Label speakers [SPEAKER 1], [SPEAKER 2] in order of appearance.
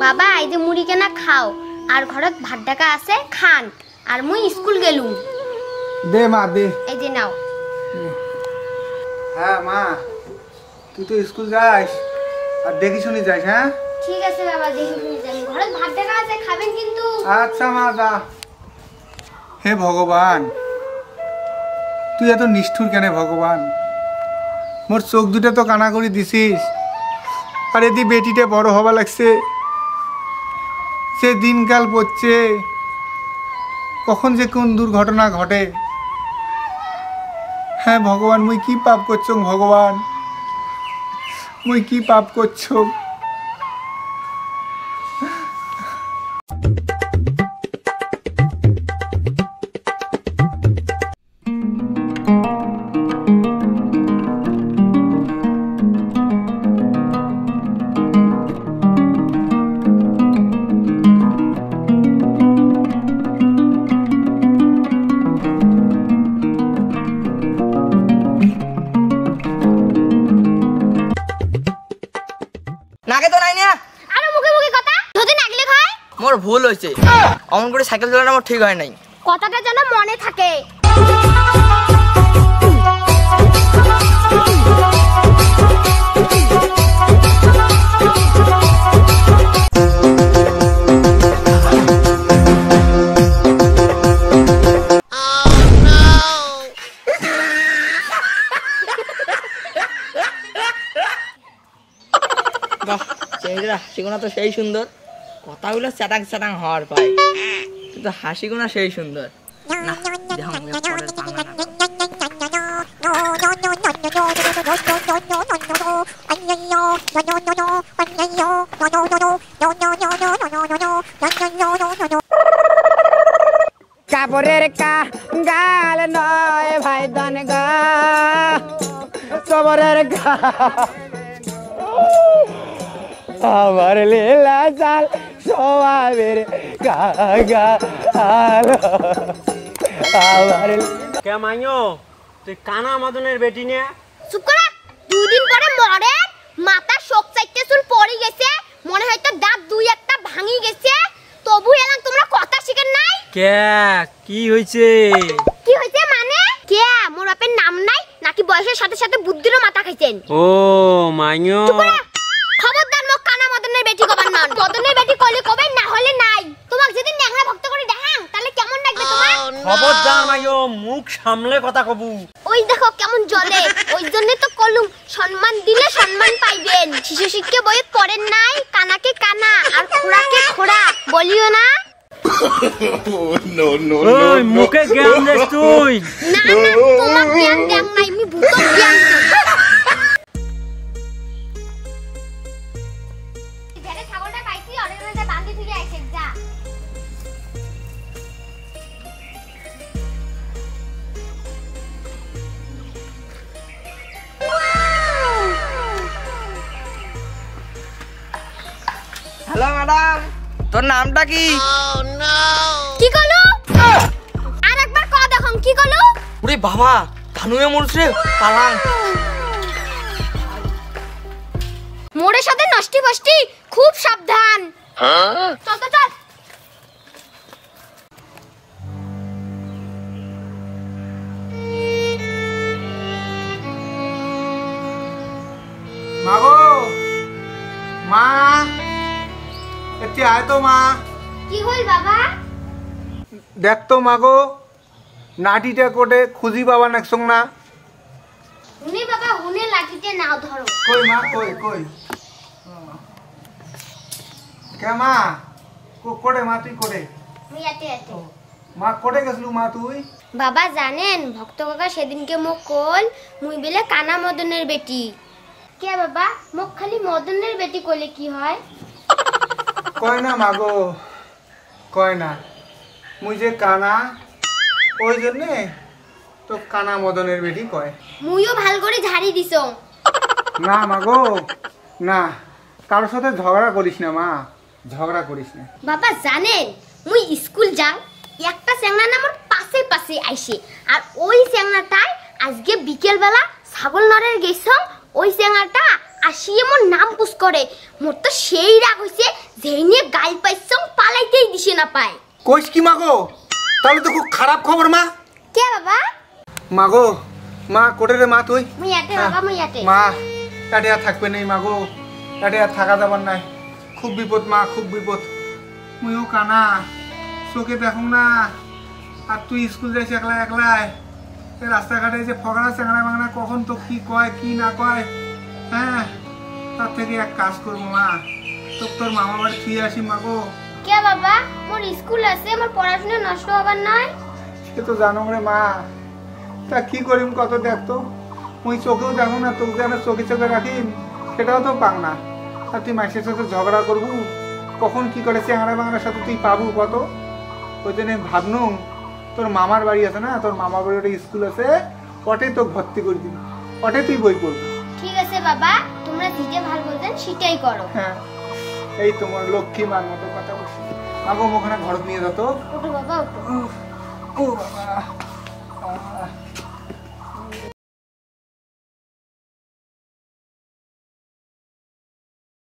[SPEAKER 1] বাবা এই যে মুড়ি কেনা খাও আর ঘরত ভাত ডাকা আছে খান আর মুই স্কুল গেলু
[SPEAKER 2] দে মা দে
[SPEAKER 1] এই যে নাও
[SPEAKER 2] হ্যাঁ মা তুই তো স্কুল যাস আর দেখি শুনি যাস হ্যাঁ
[SPEAKER 1] ঠিক আছে বাবা দেখি শুনি যাই ঘরত ভাত ডাকা আছে খাবেন কিন্তু
[SPEAKER 2] আচ্ছা মা যা হে ভগবান তুই এত নিষ্ঠুর কেন ভগবান মোর চোখ দুটো তো কানা করে দিছিস আর এদি বেটিটা বড় হবা লাগছে সে দিনকাল পড়ছে কখন যে কোন দুর্ঘটনা ঘটে হ্যাঁ ভগবান মুই কি পাপ করছো ভগবান মুই কি পাপ করছো
[SPEAKER 3] নাকে তো নাই না
[SPEAKER 1] আর মুখে মুখে কথা যদি নাগলে খায়
[SPEAKER 3] মোর ভুল হইছে অমন করে সাইকেল চালানো মোর ঠিক হয় নাই
[SPEAKER 1] কথাটা যেন মনে থাকে
[SPEAKER 3] চেহারা হাসিগোনা তো সেই সুন্দর কথাগুলো চাটাং চাটাং হওয়ার পায় কিন্তু হাসিগোনা সেই সুন্দর না দেখো পরের পাঙ্গা
[SPEAKER 4] কাপড়ের গাল নয় ভাই দান গা সবরের গা আমার লীলা চাল সবাবের গা আমার
[SPEAKER 5] কে মাইও তুই কানা মদনের বেটি নে
[SPEAKER 1] চুপ করা দুদিন পরে মরে মাথা শোক চাইতে চুল পড়ে গেছে মনে হয় তো দাঁত দুই একটা ভাঙি গেছে তবু এলাম তোমরা কথা শিখেন নাই
[SPEAKER 5] কে কি হইছে
[SPEAKER 1] কি হইছে মানে কে মোর বাপের নাম নাই নাকি বয়সের সাথে সাথে বুদ্ধিরও মাথা খাইছেন
[SPEAKER 5] ও মাইও
[SPEAKER 1] চুপ করা খবরদার মুখ কানা মদনের বেটি কবার নন মদনের বেটি কইলে কবে না হলে নাই তোমাক যদি ন্যাংরা ভক্ত করে দেখাং তাহলে কেমন লাগবে তোমার
[SPEAKER 5] খবরদার মাইও মুখ সামলে কথা কবু
[SPEAKER 1] ওই দেখো কেমন জ্বলে ওই জন্য তো কলুম সম্মান দিলে সম্মান পাইবেন শিশু শিক্ষা বইয়ে পড়েন নাই কানাকে কানা আর খোড়াকে খোড়া বলিও না
[SPEAKER 5] ওই মুখে জ্ঞান দেস তুই
[SPEAKER 1] না না তোমার জ্ঞান দেন নাই আমি ভূত জ্ঞান ঘরে ছাগলটা পাইছি অরের মধ্যে বাঁধি থেকে আইছে যা
[SPEAKER 3] হ্যালো ম্যাডাম তোর নামটা কি
[SPEAKER 1] কি কলো আরেকবার কও দেখো কি কলো
[SPEAKER 3] ওরে বাবা ধানুয়ে মরছে পালাং
[SPEAKER 1] মোড়ের সাথে নষ্টি বষ্টি খুব সাবধান চল তো চল
[SPEAKER 2] মাগো মা এতে আয় তো মা
[SPEAKER 1] কি হল বাবা
[SPEAKER 2] দেখ তো মাগো নাটিটা কোটে খুঁজি বাবা নাকসং না
[SPEAKER 1] হুনে বাবা হুনে লাঠিতে নাও ধরো
[SPEAKER 2] কই মা কই কই কে মা কোটে মা তুই কোটে
[SPEAKER 1] মুই আতে আতে
[SPEAKER 2] মা কোটে গেছলু মা তুই
[SPEAKER 1] বাবা জানেন ভক্ত কাকা সেদিনকে মোক কল মুই বেলে কানা মদনের বেটি কে বাবা মোক খালি মদনের বেটি কইলে কি হয়
[SPEAKER 2] কয় না মাগো কয় না মুই যে কানা ওই জন্যে তো কানা মদনের বেটি কয়
[SPEAKER 1] মুইও ভাল করে ঝাড়ি দিছো
[SPEAKER 2] না মাগো না কারোর সাথে ঝগড়া করিস না মা ঝগড়া করিস না
[SPEAKER 1] বাবা জানেন মুই স্কুল যাও একটা চ্যাংড়া নামর পাশে পাশে আইসে আর ওই চ্যাংড়াটাই আজকে বিকেল বেলা ছাগল নড়ের গেছ ওই চ্যাংড়াটা আসিয়ে মোর নাম পুষ করে। মোর তো সেই রাগ হইছে, যেই নিয়ে গাল পাইছং পালাইতেই দিছে না পায়।
[SPEAKER 2] কইস কি মাগো? তাহলে তো খুব খারাপ খবর মা।
[SPEAKER 1] কে বাবা?
[SPEAKER 2] মাগো, মা কোটে রে মা তুই?
[SPEAKER 1] মুই আটে বাবা, মুই আটে।
[SPEAKER 2] মা এটে আর থাকবে নেই মাগো, এটে আর থাকা যাবার নাই। খুব বিপদ মা, খুব বিপদ। মুইও কানা, চোখে দেখুন না। আর তুই স্কুল যাইস একলা একলাই, রাস্তাঘাটে যে ফগড়া চ্যাংড়া বাংলা কখন তো কি কয় কি না কয়। হ্যাঁ, তার থেকে এক কাজ করবো মা, তোর মামা বাড়ি ফিরে আসি মাগো।
[SPEAKER 1] কে বাবা? মোর স্কুল আছে, মোর পড়াশোনা নষ্ট হবার নয়।
[SPEAKER 2] সে তো জানো রে মা, তা কি করিম কত দেখতো। মুই চোখেও দেখো না, তোকে যেন চোখে চোখে রাখিম সেটাও তো পাং না। আর তুই মাসের সাথে ঝগড়া করবু, কখন কি করে চেহারা বাংলার সাথে তুই পাবু কত। ওই জন্য ভাবনু তোর মামার বাড়ি আছে না, তোর মামার বাড়ি একটা স্কুল আছে, ওটে তো ভর্তি করে দিবি, ওটে তুই বই পড়বি।
[SPEAKER 1] ঠিক আছে বাবা, তোমরা যেটা ভালো বলছেন সেটাই করো।
[SPEAKER 2] হ্যাঁ, এই তোমার লক্ষ্মী মার মতো কথা বলছি। আগো ওখানে ঘর নিয়ে যেত।
[SPEAKER 1] ওঠো বাবা, ওঠো।
[SPEAKER 2] ও বাবা।